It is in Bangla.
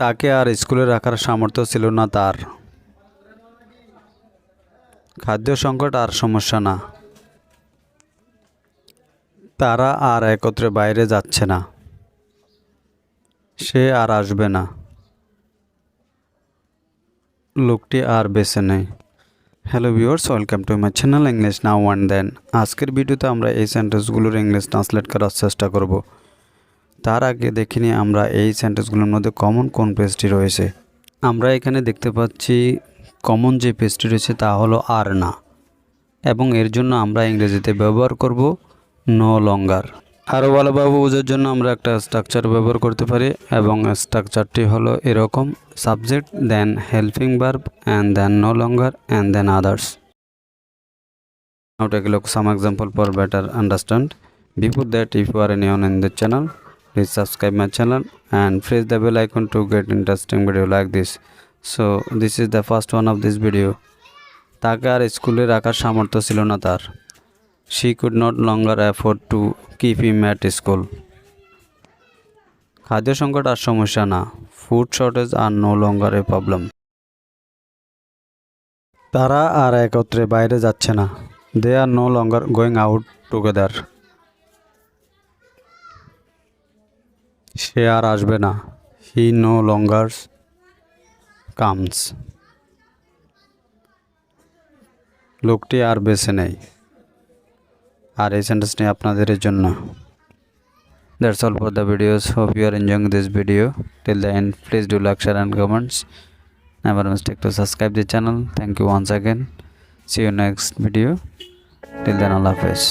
তাকে আর স্কুলে রাখার সামর্থ্য ছিল না তার। খাদ্য সংকট আর সমস্যা না। তারা আর একত্রে বাইরে যাচ্ছে না। সে আর আসবে না। লোকটি আর বেঁচে নেই। Hello viewers, welcome to my channel English now and then. আজকের ভিডিওতে আমরা এই সেন্টেন্সগুলোর ইংলিশ ট্রান্সলেট করার চেষ্টা করব। তার আগে দেখে নিই আমরা এই সেন্টেন্সগুলোর মধ্যে কমন কোন পেজটি রয়েছে। আমরা এখানে দেখতে পাচ্ছি কমন যে পেজটি রয়েছে তা হলো আর না, এবং এর জন্য আমরা ইংরেজিতে ব্যবহার করব নো লঙ্গার। আরও ভালোভাবে বোঝার জন্য আমরা একটা স্ট্রাকচার ব্যবহার করতে পারি, এবং স্ট্রাকচারটি হলো এরকম: subject, then helping verb, and then no longer, and then others. Now take a look some example for better understand. Before that, if you are new in the channel, please subscribe my channel and press the bell icon to get interesting video like this. So this is the first one of this video. তাকে আর স্কুলে রাখার সামর্থ্য ছিল না তার। She could not longer afford to keep him at school. খাদ্য সংকট আর সমস্যা না। Food shortage are no longer a problem. তারা আর একত্রে বাইরে যাচ্ছে না। They are no longer going out together. সে আর আসবে না। He no longer comes. লোকটি আর বেঁচে নেই। আর এই সেন্টেন্সটি আপনাদের জন্য। That's all for the videos. Hope you are enjoying this video. Till the end, please do like, share and comments. Never mistake to subscribe the channel. Thank you once again. See you next video. Till then, Allah Hafiz.